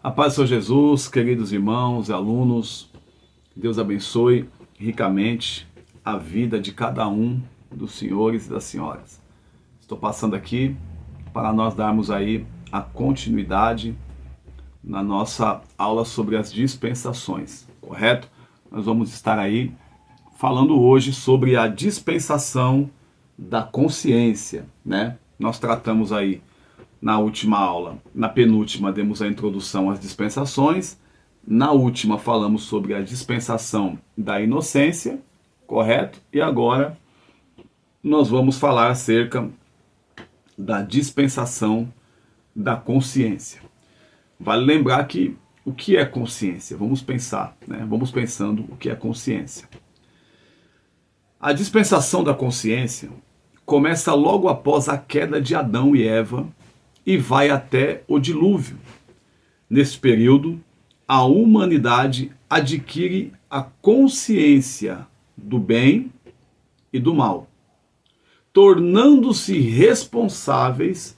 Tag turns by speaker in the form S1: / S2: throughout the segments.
S1: A paz do Senhor Jesus, queridos irmãos e alunos, Deus abençoe ricamente a vida de cada um dos senhores e das senhoras. Estou passando aqui para nós darmos aí a continuidade na nossa aula sobre as dispensações, correto? Nós vamos estar aí falando hoje sobre a dispensação da consciência, né? Nós tratamos aí na última aula, na penúltima, demos a introdução às dispensações. Na última, falamos sobre a dispensação da inocência, correto? E agora, nós vamos falar acerca da dispensação da consciência. Vale lembrar que o que é consciência? Vamos pensar, né? Vamos pensando o que é consciência. A dispensação da consciência começa logo após a queda de Adão e Eva e vai até o dilúvio. Nesse período, a humanidade adquire a consciência do bem e do mal, tornando-se responsáveis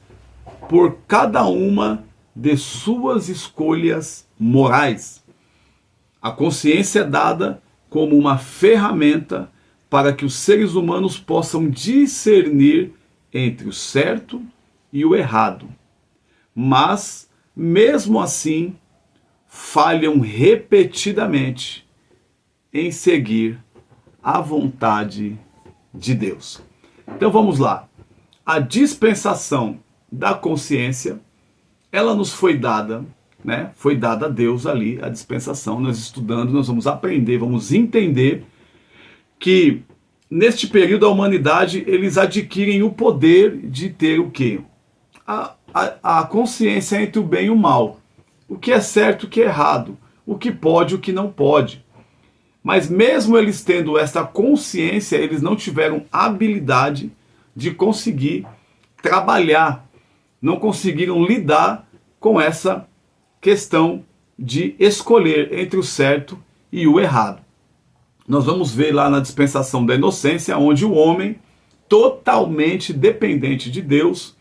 S1: por cada uma de suas escolhas morais. A consciência é dada como uma ferramenta para que os seres humanos possam discernir entre o certo e o errado. Mas, mesmo assim, falham repetidamente em seguir a vontade de Deus. Então vamos lá. A dispensação da consciência, ela nos foi dada, né? Foi dada a Deus ali, a dispensação. Nós estudando, nós vamos aprender, vamos entender que neste período a humanidade, eles adquirem o poder de ter o quê? A consciência entre o bem e o mal. O que é certo e o que é errado. O que pode e o que não pode. Mas mesmo eles tendo essa consciência, eles não tiveram habilidade de conseguir trabalhar. Não conseguiram lidar com essa questão de escolher entre o certo e o errado. Nós vamos ver lá na dispensação da inocência, onde o homem, totalmente dependente de Deus,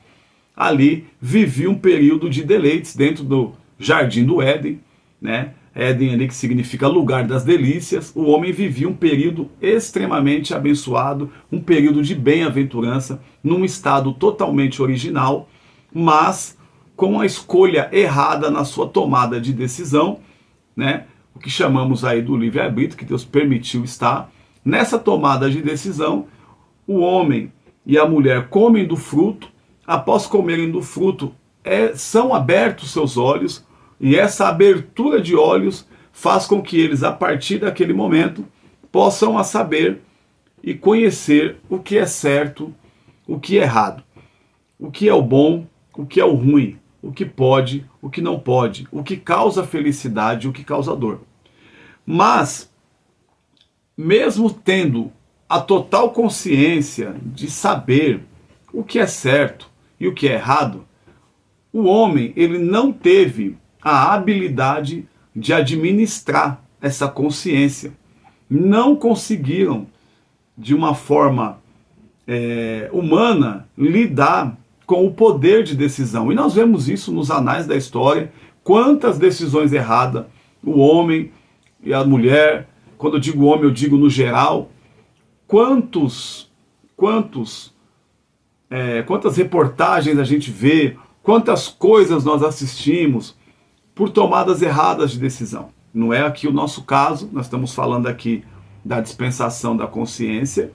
S1: ali vivia um período de deleites dentro do jardim do Éden, né? Éden ali que significa lugar das delícias. O homem vivia um período extremamente abençoado, um período de bem-aventurança, num estado totalmente original, mas com a escolha errada na sua tomada de decisão, né? O que chamamos aí do livre-arbítrio, que Deus permitiu estar. Nessa tomada de decisão, o homem e a mulher comem do fruto. Após comerem do fruto, são abertos seus olhos, e essa abertura de olhos faz com que eles, a partir daquele momento, possam a saber e conhecer o que é certo, o que é errado, o que é o bom, o que é o ruim, o que pode, o que não pode, o que causa felicidade e o que causa dor. Mas, mesmo tendo a total consciência de saber o que é certo e o que é errado, o homem ele não teve a habilidade de administrar essa consciência. Não conseguiram, de uma forma humana, lidar com o poder de decisão. E nós vemos isso nos anais da história. Quantas decisões erradas o homem e a mulher, quando eu digo homem, eu digo no geral, quantas reportagens a gente vê, quantas coisas nós assistimos por tomadas erradas de decisão. Não é aqui o nosso caso, nós estamos falando aqui da dispensação da consciência,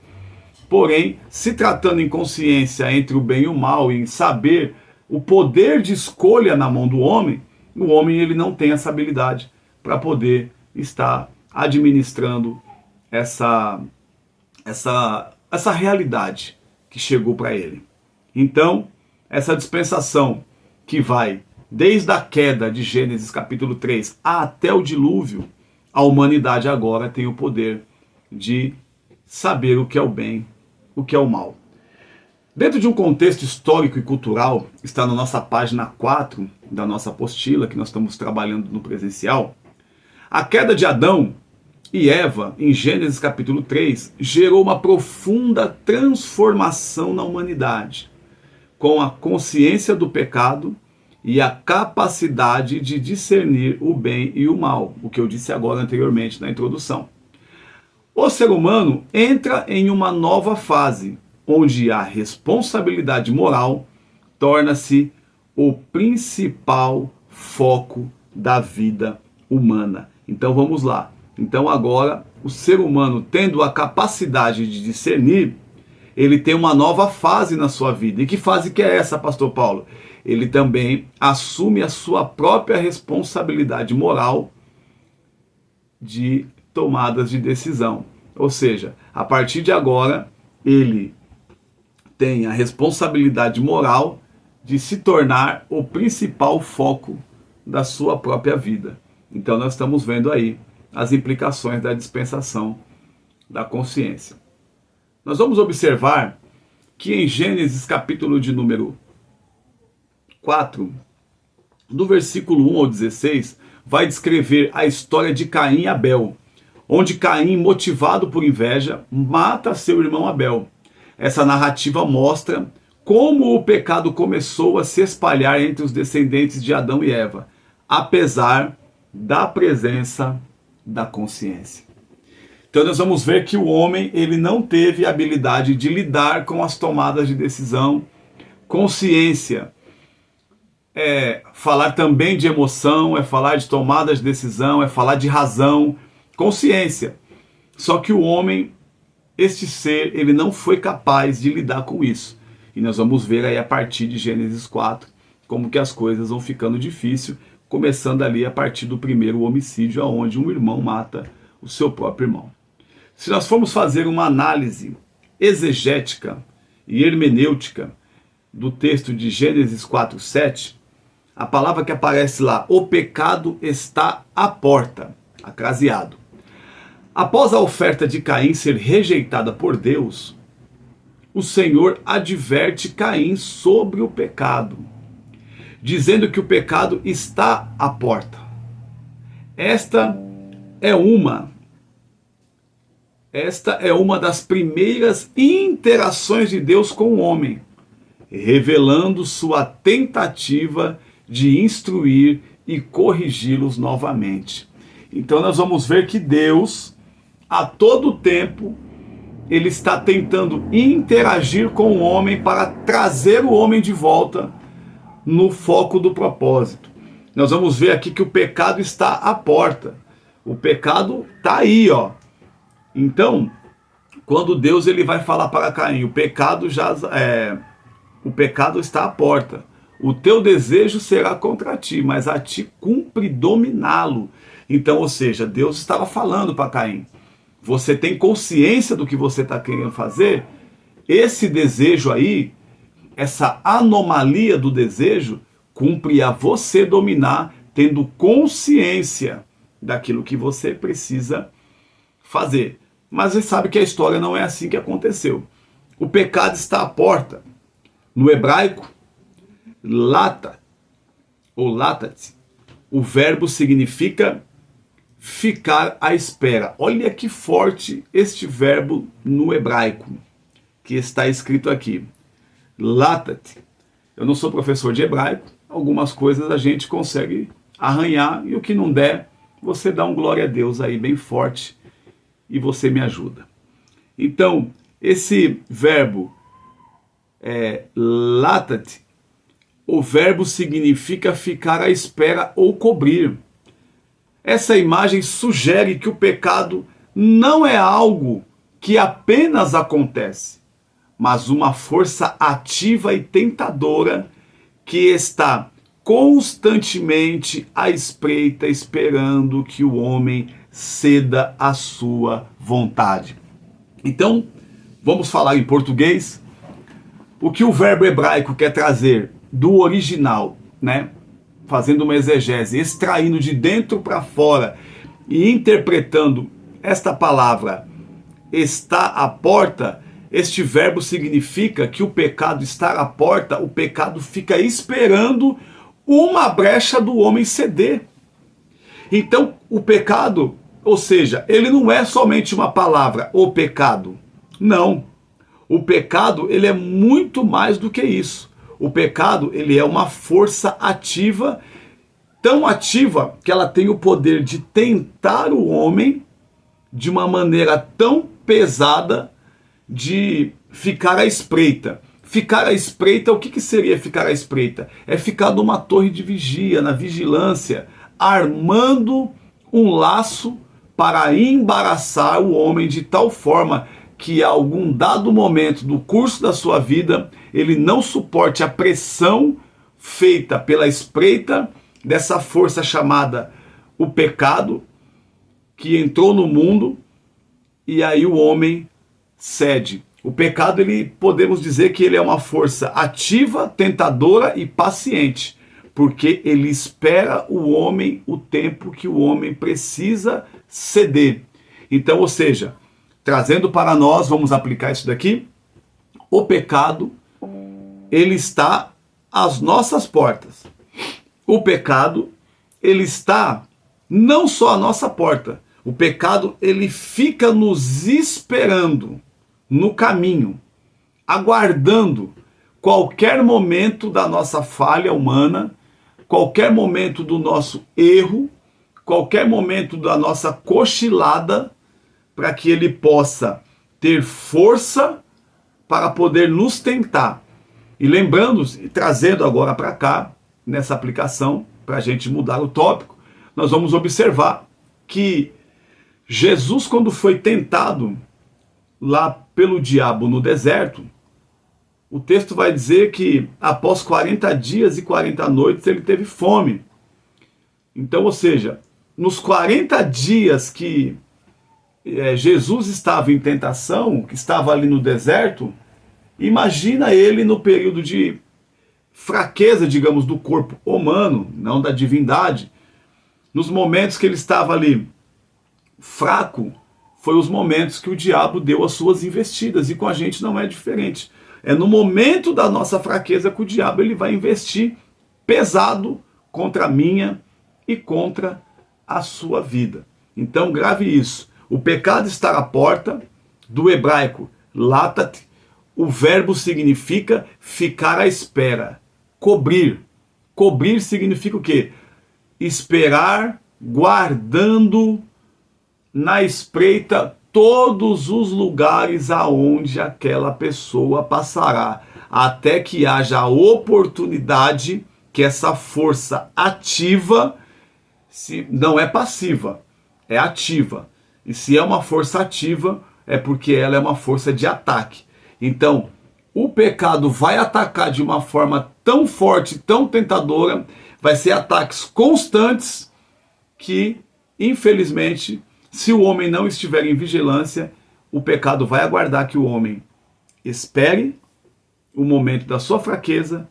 S1: porém, se tratando em consciência entre o bem e o mal, e em saber o poder de escolha na mão do homem, o homem ele não tem essa habilidade para poder estar administrando essa realidade que chegou para ele. Então, essa dispensação que vai desde a queda de Gênesis capítulo 3 até o dilúvio, a humanidade agora tem o poder de saber o que é o bem, o que é o mal. Dentro de um contexto histórico e cultural, está na nossa página 4 da nossa apostila, que nós estamos trabalhando no presencial, a queda de Adão e Eva, em Gênesis capítulo 3, gerou uma profunda transformação na humanidade, com a consciência do pecado e a capacidade de discernir o bem e o mal, o que eu disse agora anteriormente na introdução. O ser humano entra em uma nova fase, onde a responsabilidade moral torna-se o principal foco da vida humana. Então vamos lá. Então agora, o ser humano tendo a capacidade de discernir, ele tem uma nova fase na sua vida. E que fase que é essa, pastor Paulo? Ele também assume a sua própria responsabilidade moral de tomadas de decisão. Ou seja, a partir de agora, ele tem a responsabilidade moral de se tornar o principal foco da sua própria vida. Então nós estamos vendo aí as implicações da dispensação da consciência. Nós vamos observar que em Gênesis capítulo de número 4, do versículo 1 ao 16, vai descrever a história de Caim e Abel, onde Caim, motivado por inveja, mata seu irmão Abel. Essa narrativa mostra como o pecado começou a se espalhar entre os descendentes de Adão e Eva, apesar da presença da consciência. Então nós vamos ver que o homem ele não teve a habilidade de lidar com as tomadas de decisão. Consciência é falar também de emoção, é falar de tomadas de decisão, é falar de razão, consciência. Só que o homem, este ser, ele não foi capaz de lidar com isso. E nós vamos ver aí a partir de Gênesis 4, como que as coisas vão ficando difíceis, começando ali a partir do primeiro homicídio, onde um irmão mata o seu próprio irmão. Se nós formos fazer uma análise exegética e hermenêutica do texto de Gênesis 4:7, a palavra que aparece lá, o pecado está à porta, acraseado. Após a oferta de Caim ser rejeitada por Deus, o Senhor adverte Caim sobre o pecado, dizendo que o pecado está à porta. Esta é uma das primeiras interações de Deus com o homem, revelando sua tentativa de instruir e corrigi-los novamente. Então nós vamos ver que Deus, a todo tempo, ele está tentando interagir com o homem para trazer o homem de volta no foco do propósito. Nós vamos ver aqui que o pecado está à porta. O pecado está aí, ó. Então, quando Deus ele vai falar para Caim, o pecado está à porta. O teu desejo será contra ti, mas a ti cumpre dominá-lo. Então, ou seja, Deus estava falando para Caim, você tem consciência do que você está querendo fazer? Esse desejo aí, essa anomalia do desejo, cumpre a você dominar, tendo consciência daquilo que você precisa fazer. Mas você sabe que a história não é assim que aconteceu. O pecado está à porta. No hebraico, lata, ou latat, o verbo significa ficar à espera. Olha que forte este verbo no hebraico, que está escrito aqui. Latat. Eu não sou professor de hebraico, algumas coisas a gente consegue arranhar, e o que não der, você dá um glória a Deus aí bem forte, e você me ajuda. Então, esse verbo latat, o verbo significa ficar à espera ou cobrir. Essa imagem sugere que o pecado não é algo que apenas acontece, mas uma força ativa e tentadora que está constantemente à espreita, esperando que o homem ceda à sua vontade. Então, vamos falar em português. O que o verbo hebraico quer trazer do original, né? Fazendo uma exegese, extraindo de dentro para fora e interpretando esta palavra está à porta, este verbo significa que o pecado está à porta, o pecado fica esperando uma brecha do homem ceder. Então, o pecado, ou seja, ele não é somente uma palavra, o pecado. Não. O pecado, ele é muito mais do que isso. O pecado, ele é uma força ativa, tão ativa que ela tem o poder de tentar o homem de uma maneira tão pesada de ficar à espreita. Ficar à espreita, o que seria ficar à espreita? É ficar numa torre de vigia, na vigilância, armando um laço para embaraçar o homem de tal forma que a algum dado momento do curso da sua vida, ele não suporte a pressão feita pela espreita dessa força chamada o pecado, que entrou no mundo, e aí o homem cede. O pecado, ele podemos dizer que ele é uma força ativa, tentadora e paciente, porque ele espera o homem o tempo que o homem precisa ceder. Então, ou seja, trazendo para nós, vamos aplicar isso daqui, o pecado, ele está às nossas portas. O pecado, ele está não só à nossa porta, o pecado, ele fica nos esperando no caminho, aguardando qualquer momento da nossa falha humana, qualquer momento do nosso erro, qualquer momento da nossa cochilada, para que ele possa ter força para poder nos tentar. E lembrando, e trazendo agora para cá, nessa aplicação, para a gente mudar o tópico, nós vamos observar que Jesus, quando foi tentado lá pelo diabo no deserto, o texto vai dizer que após 40 dias e 40 noites ele teve fome. Então, ou seja, nos 40 dias que Jesus estava em tentação, que estava ali no deserto, imagina ele no período de fraqueza, digamos, do corpo humano, não da divindade, nos momentos que ele estava ali fraco, foi os momentos que o diabo deu as suas investidas, e com a gente não é diferente. É no momento da nossa fraqueza que o diabo ele vai investir pesado contra a minha e contra a sua vida. Então grave isso. O pecado está à porta, do hebraico latat, o verbo significa ficar à espera, cobrir. Cobrir significa o quê? Esperar, guardando na espreita todos os lugares aonde aquela pessoa passará, até que haja a oportunidade que essa força ativa, se não é passiva, é ativa. E se é uma força ativa, é porque ela é uma força de ataque. Então, o pecado vai atacar de uma forma tão forte, tão tentadora, vai ser ataques constantes que, infelizmente, se o homem não estiver em vigilância, o pecado vai aguardar que o homem espere o momento da sua fraqueza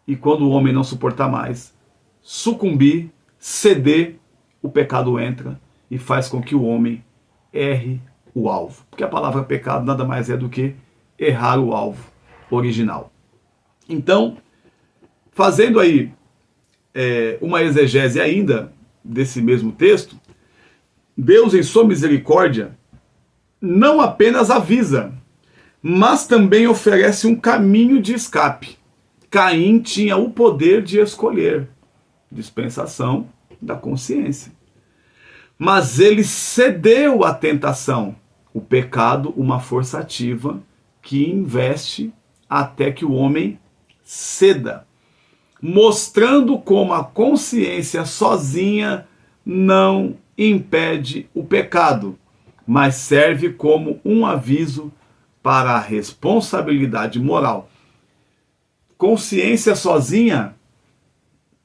S1: e quando o homem não suportar mais, sucumbir, ceder, o pecado entra e faz com que o homem erre o alvo. Porque a palavra pecado nada mais é do que errar o alvo original. Então, fazendo aí uma exegese ainda desse mesmo texto, Deus, em sua misericórdia, não apenas avisa, mas também oferece um caminho de escape. Caim tinha o poder de escolher, dispensação da consciência. Mas ele cedeu à tentação, o pecado, uma força ativa que investe até que o homem ceda, mostrando como a consciência sozinha não impede o pecado, mas serve como um aviso para a responsabilidade moral. Consciência sozinha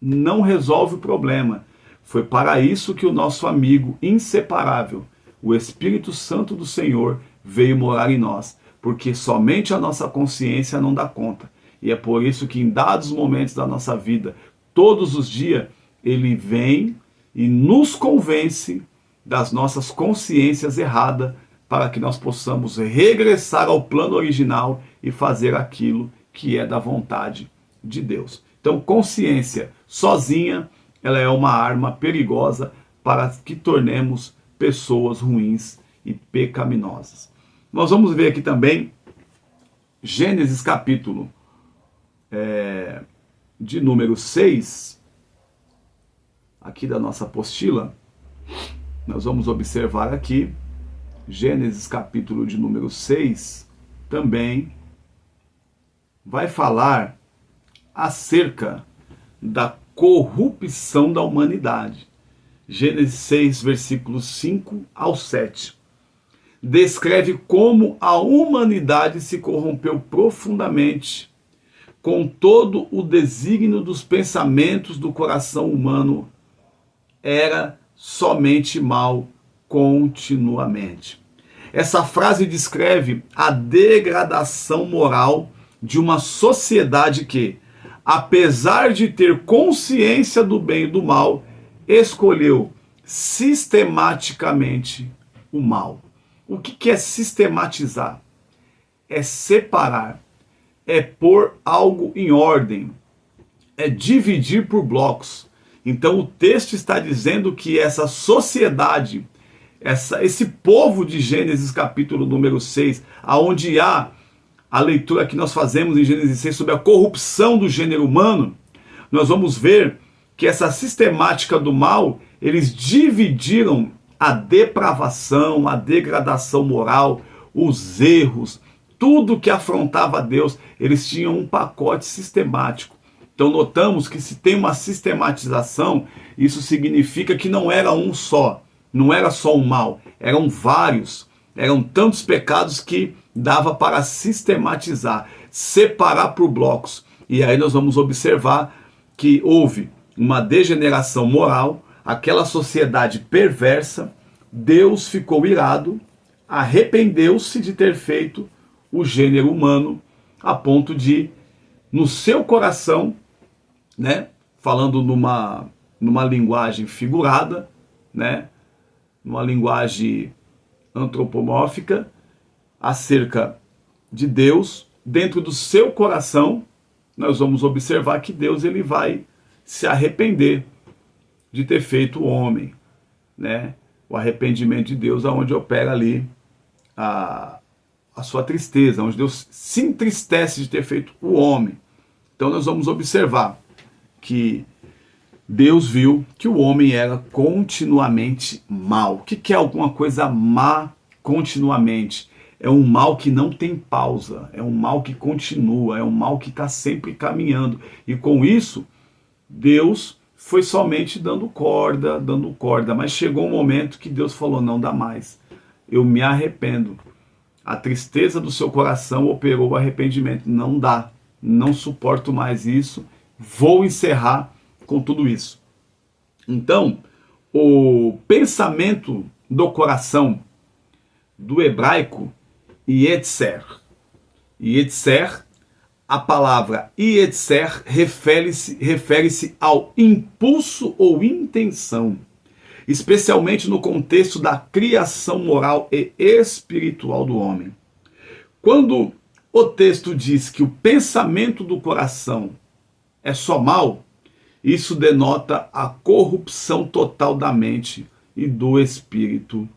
S1: não resolve o problema. Foi para isso que o nosso amigo inseparável, o Espírito Santo do Senhor, veio morar em nós, porque somente a nossa consciência não dá conta. E é por isso que em dados momentos da nossa vida, todos os dias, ele vem e nos convence das nossas consciências erradas para que nós possamos regressar ao plano original e fazer aquilo que é da vontade de Deus. Então, consciência sozinha, ela é uma arma perigosa para que tornemos pessoas ruins e pecaminosas. Nós vamos ver aqui também Gênesis capítulo de número 6, aqui da nossa apostila, nós vamos observar aqui, Gênesis capítulo de número 6, também vai falar acerca da corrupção da humanidade. Gênesis 6, versículos 5 ao 7. Descreve como a humanidade se corrompeu profundamente com todo o desígnio dos pensamentos do coração humano era somente mal continuamente. Essa frase descreve a degradação moral de uma sociedade que, apesar de ter consciência do bem e do mal, escolheu sistematicamente o mal. O que é sistematizar? É separar, é pôr algo em ordem, é dividir por blocos. Então o texto está dizendo que essa sociedade, esse povo de Gênesis capítulo número 6, aonde há a leitura que nós fazemos em Gênesis 6 sobre a corrupção do gênero humano, nós vamos ver que essa sistemática do mal, eles dividiram a depravação, a degradação moral, os erros, tudo que afrontava a Deus, eles tinham um pacote sistemático. Então notamos que se tem uma sistematização, isso significa que não era um só, não era só um mal, eram vários, eram tantos pecados que dava para sistematizar, separar por blocos. E aí nós vamos observar que houve uma degeneração moral, aquela sociedade perversa, Deus ficou irado, arrependeu-se de ter feito o gênero humano, a ponto de, no seu coração, né, falando numa linguagem figurada, né, numa linguagem antropomórfica, acerca de Deus, dentro do seu coração, nós vamos observar que Deus ele vai se arrepender de ter feito o homem, né? O arrependimento de Deus é onde opera ali a sua tristeza, onde Deus se entristece de ter feito o homem. Então nós vamos observar que Deus viu que o homem era continuamente mal. O que é alguma coisa má continuamente? É um mal que não tem pausa, é um mal que continua, é um mal que está sempre caminhando. E com isso, Deus foi somente dando corda, mas chegou um momento que Deus falou, não dá mais, eu me arrependo. A tristeza do seu coração operou o arrependimento, não dá, não suporto mais isso, vou encerrar com tudo isso. Então, o pensamento do coração do hebraico, Yetzer. Yetzer, a palavra Yetzer refere-se ao impulso ou intenção, especialmente no contexto da criação moral e espiritual do homem. Quando o texto diz que o pensamento do coração é só mal, isso denota a corrupção total da mente e do espírito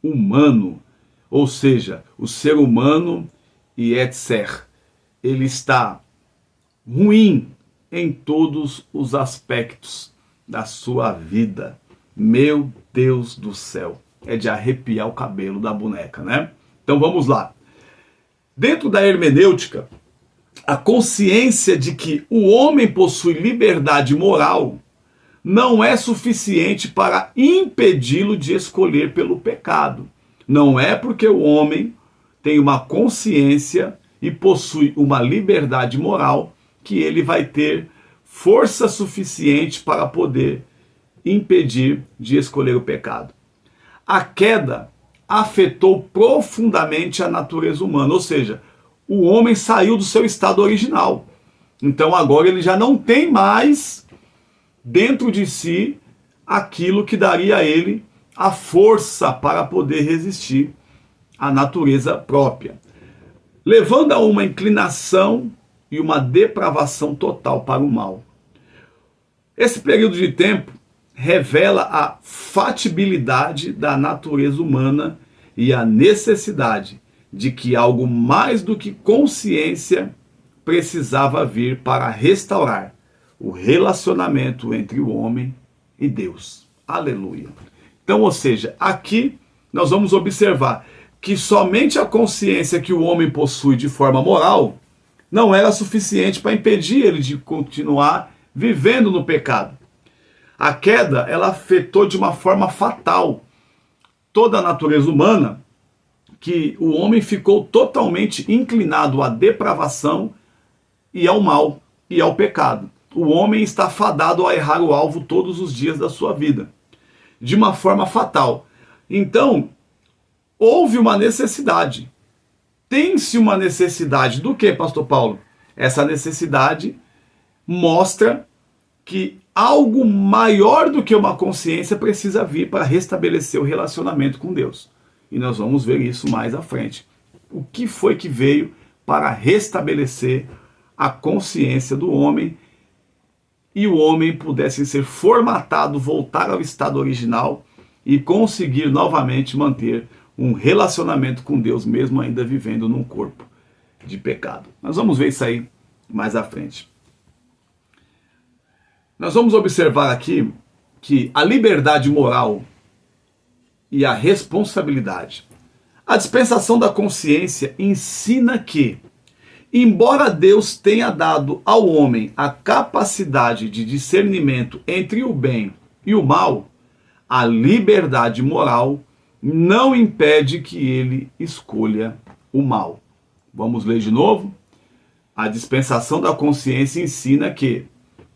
S1: humano. Ou seja, o ser humano, Yetzer, ele está ruim em todos os aspectos da sua vida. Meu Deus do céu, é de arrepiar o cabelo da boneca, né? Então vamos lá. Dentro da hermenêutica, a consciência de que o homem possui liberdade moral não é suficiente para impedi-lo de escolher pelo pecado. Não é porque o homem tem uma consciência e possui uma liberdade moral que ele vai ter força suficiente para poder impedir de escolher o pecado. A queda afetou profundamente a natureza humana, ou seja, o homem saiu do seu estado original. Então agora ele já não tem mais dentro de si aquilo que daria a ele a força para poder resistir à natureza própria, levando a uma inclinação e uma depravação total para o mal. Esse período de tempo revela a fatibilidade da natureza humana e a necessidade de que algo mais do que consciência precisava vir para restaurar o relacionamento entre o homem e Deus. Aleluia. Então, ou seja, aqui nós vamos observar que somente a consciência que o homem possui de forma moral não era suficiente para impedir ele de continuar vivendo no pecado. A queda, ela afetou de uma forma fatal toda a natureza humana, que o homem ficou totalmente inclinado à depravação e ao mal e ao pecado. O homem está fadado a errar o alvo todos os dias da sua vida, de uma forma fatal. Então, houve uma necessidade. Tem-se uma necessidade do que, pastor Paulo? Essa necessidade mostra que algo maior do que uma consciência precisa vir para restabelecer o relacionamento com Deus. E nós vamos ver isso mais à frente. O que foi que veio para restabelecer a consciência do homem e o homem pudesse ser formatado, voltar ao estado original e conseguir novamente manter um relacionamento com Deus, mesmo ainda vivendo num corpo de pecado. Nós vamos ver isso aí mais à frente. Nós vamos observar aqui que a liberdade moral e a responsabilidade. A dispensação da consciência ensina que, embora Deus tenha dado ao homem a capacidade de discernimento entre o bem e o mal, a liberdade moral não impede que ele escolha o mal. Vamos ler de novo? A dispensação da consciência ensina que,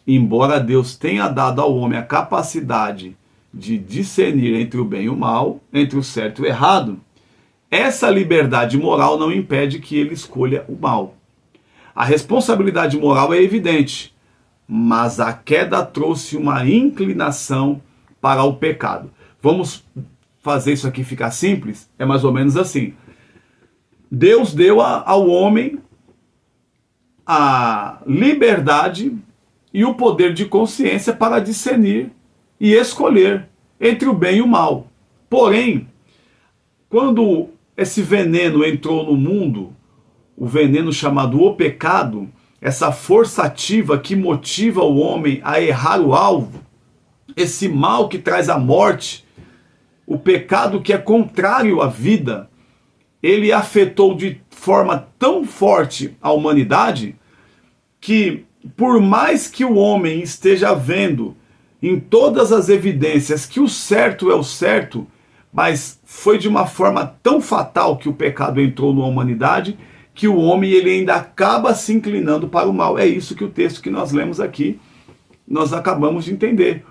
S1: embora Deus tenha dado ao homem a capacidade de discernir entre o bem e o mal, entre o certo e o errado, essa liberdade moral não impede que ele escolha o mal. A responsabilidade moral é evidente, mas a queda trouxe uma inclinação para o pecado. Vamos fazer isso aqui ficar simples? É mais ou menos assim. Deus deu ao homem a liberdade e o poder de consciência para discernir e escolher entre o bem e o mal. Porém, quando esse veneno entrou no mundo, o veneno chamado o pecado, essa força ativa que motiva o homem a errar o alvo, esse mal que traz a morte, o pecado que é contrário à vida, ele afetou de forma tão forte a humanidade que, por mais que o homem esteja vendo em todas as evidências que o certo é o certo, mas foi de uma forma tão fatal que o pecado entrou na humanidade, que o homem ele ainda acaba se inclinando para o mal. É isso que o texto que nós lemos aqui, nós acabamos de entender.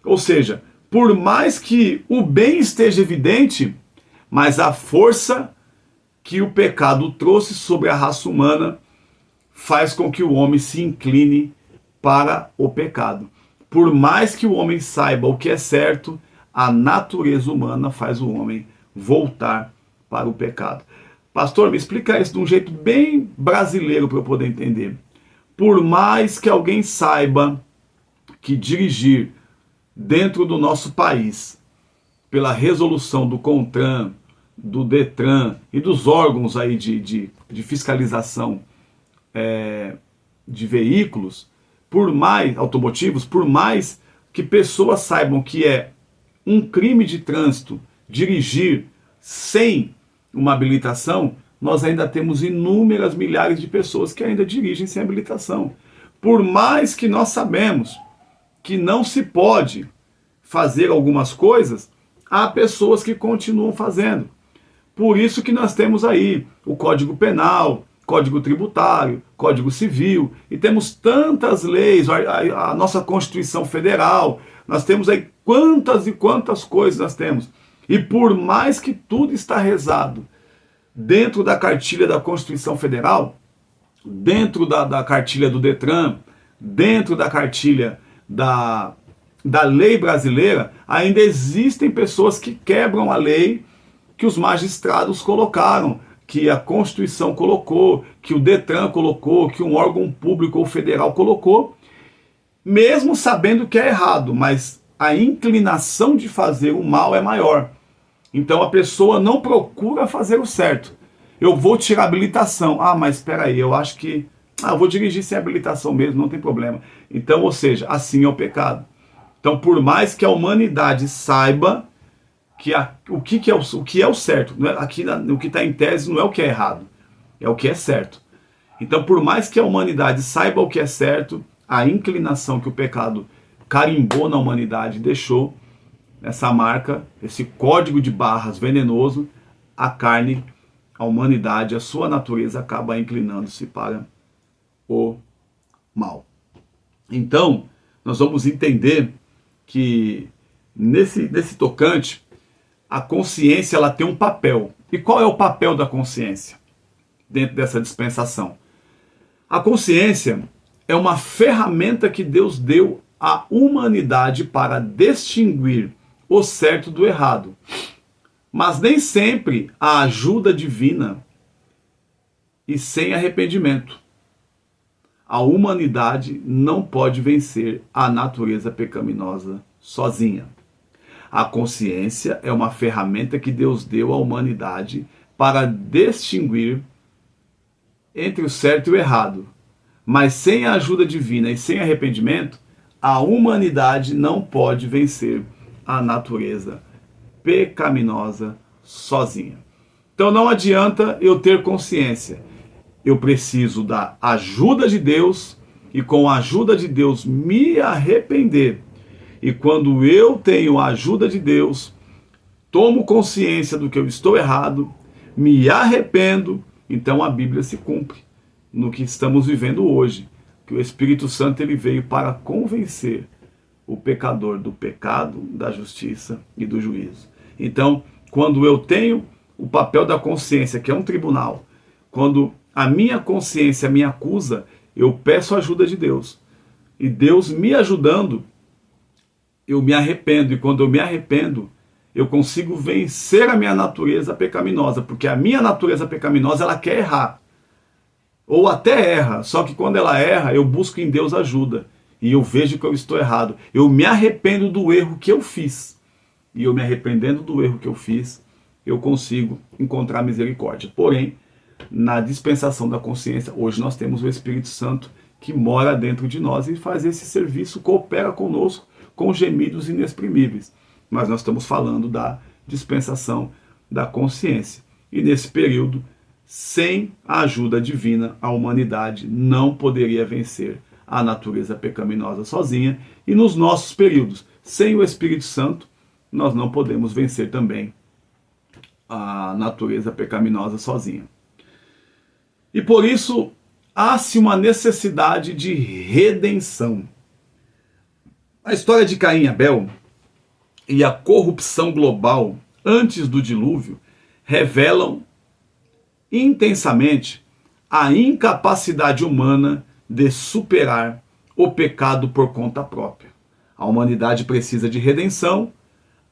S1: Ou seja, por mais que o bem esteja evidente, mas a força que o pecado trouxe sobre a raça humana faz com que o homem se incline para o pecado. Por mais que o homem saiba o que é certo, a natureza humana faz o homem voltar para o pecado. Pastor, me explica isso de um jeito bem brasileiro para eu poder entender. Por mais que alguém saiba que dirigir dentro do nosso país, pela resolução do CONTRAN, do DETRAN e dos órgãos aí de fiscalização de veículos, por mais automotivos, por mais que pessoas saibam que é um crime de trânsito dirigir sem uma habilitação, nós ainda temos inúmeras milhares de pessoas que ainda dirigem sem habilitação. Por mais que nós sabemos que não se pode fazer algumas coisas, há pessoas que continuam fazendo. Por isso que nós temos aí o Código Penal, Código Tributário, Código Civil, e temos tantas leis, a nossa Constituição Federal, nós temos aí quantas e quantas coisas nós temos. E por mais que tudo está rezado dentro da cartilha da Constituição Federal, dentro da cartilha do DETRAN, dentro da cartilha da lei brasileira, ainda existem pessoas que quebram a lei que os magistrados colocaram, que a Constituição colocou, que o DETRAN colocou, que um órgão público ou federal colocou, mesmo sabendo que é errado, mas a inclinação de fazer o mal é maior. Então a pessoa não procura fazer o certo. Eu vou tirar a habilitação. Ah, mas espera aí, eu acho que eu vou dirigir sem habilitação mesmo, não tem problema. Então, ou seja, assim é o pecado. Então, por mais que a humanidade saiba que o que é o certo, não é, aqui o que está em tese não é o que é errado, é o que é certo. Então, por mais que a humanidade saiba o que é certo, a inclinação que o pecado carimbou na humanidade, deixou essa marca, esse código de barras venenoso, a carne, a humanidade, a sua natureza acaba inclinando-se para o mal. Então, nós vamos entender que nesse tocante, a consciência ela tem um papel. E qual é o papel da consciência dentro dessa dispensação? A consciência é uma ferramenta que Deus deu à humanidade para distinguir o certo do errado. Mas nem sempre a ajuda divina e sem arrependimento. A humanidade não pode vencer a natureza pecaminosa sozinha. A consciência é uma ferramenta que Deus deu à humanidade para distinguir entre o certo e o errado. Mas sem a ajuda divina e sem arrependimento, a humanidade não pode vencer a natureza pecaminosa sozinha. Então não adianta eu ter consciência. Eu preciso da ajuda de Deus e com a ajuda de Deus me arrepender. E quando eu tenho a ajuda de Deus, tomo consciência do que eu estou errado, me arrependo, então a Bíblia se cumpre no que estamos vivendo hoje, que o Espírito Santo ele veio para convencer o pecador do pecado, da justiça e do juízo. Então, quando eu tenho o papel da consciência, que é um tribunal, quando a minha consciência me acusa, eu peço a ajuda de Deus. E Deus me ajudando, eu me arrependo. E quando eu me arrependo, eu consigo vencer a minha natureza pecaminosa. Porque a minha natureza pecaminosa, ela quer errar. Ou até erra. Só que quando ela erra, eu busco em Deus ajuda. E eu vejo que eu estou errado. Eu me arrependo do erro que eu fiz. E eu me arrependendo do erro que eu fiz, eu consigo encontrar misericórdia. Porém, na dispensação da consciência, hoje nós temos o Espírito Santo que mora dentro de nós e faz esse serviço, coopera conosco com gemidos inexprimíveis. Mas nós estamos falando da dispensação da consciência. E nesse período, sem a ajuda divina, a humanidade não poderia vencer a natureza pecaminosa sozinha. E nos nossos períodos, sem o Espírito Santo, nós não podemos vencer também a natureza pecaminosa sozinha. E por isso, há-se uma necessidade de redenção. A história de Caim e Abel e a corrupção global antes do dilúvio revelam intensamente a incapacidade humana de superar o pecado por conta própria. A humanidade precisa de redenção,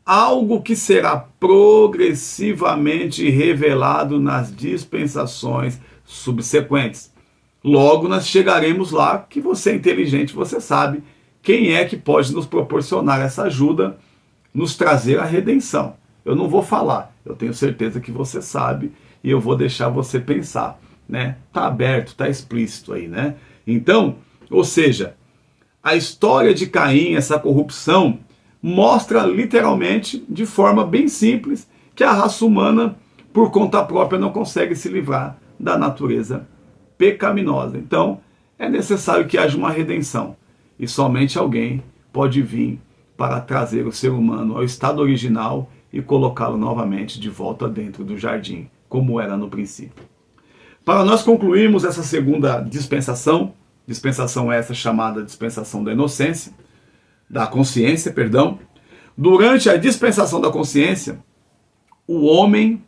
S1: algo que será progressivamente revelado nas dispensações subsequentes. Logo nós chegaremos lá, que você é inteligente, você sabe quem é que pode nos proporcionar essa ajuda, nos trazer a redenção. Eu não vou falar, eu tenho certeza que você sabe e eu vou deixar você pensar, né? Tá aberto, tá explícito aí, né? Então, ou seja, a história de Caim, essa corrupção, mostra literalmente, de forma bem simples, que a raça humana, por conta própria, não consegue se livrar da natureza pecaminosa. Então, é necessário que haja uma redenção. E somente alguém pode vir para trazer o ser humano ao estado original e colocá-lo novamente de volta dentro do jardim, como era no princípio. Para nós concluirmos essa segunda dispensação essa chamada dispensação da inocência, da consciência, perdão, durante a dispensação da consciência, o homem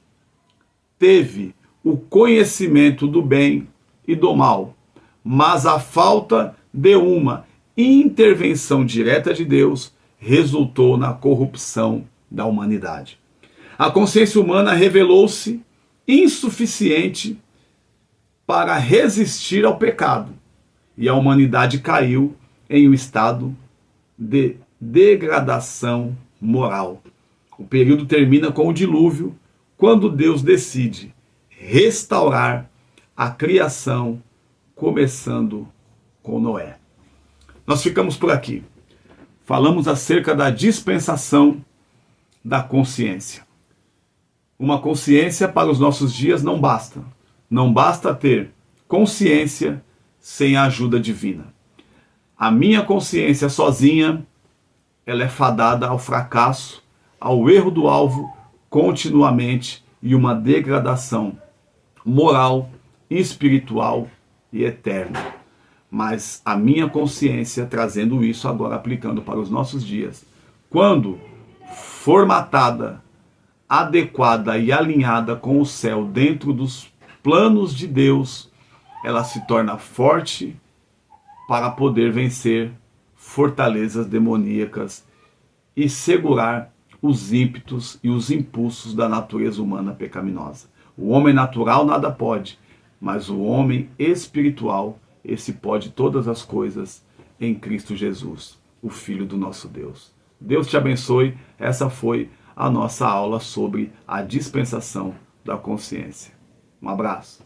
S1: teve o conhecimento do bem e do mal, mas a falta de uma intervenção direta de Deus resultou na corrupção da humanidade. A consciência humana revelou-se insuficiente para resistir ao pecado, e a humanidade caiu em um estado de degradação moral. O período termina com o dilúvio, quando Deus decide restaurar a criação começando com Noé. Nós ficamos por aqui. Falamos acerca da dispensação da consciência. Uma consciência para os nossos dias não basta. Não basta ter consciência sem a ajuda divina. A minha consciência sozinha, ela é fadada ao fracasso, ao erro do alvo continuamente e uma degradação moral, espiritual e eterna. Mas a minha consciência, trazendo isso agora, aplicando para os nossos dias, quando formatada, adequada e alinhada com o céu dentro dos planos de Deus, ela se torna forte para poder vencer fortalezas demoníacas e segurar os ímpetos e os impulsos da natureza humana pecaminosa. O homem natural nada pode, mas o homem espiritual, esse pode todas as coisas em Cristo Jesus, o Filho do nosso Deus. Deus te abençoe. Essa foi a nossa aula sobre a dispensação da consciência. Um abraço.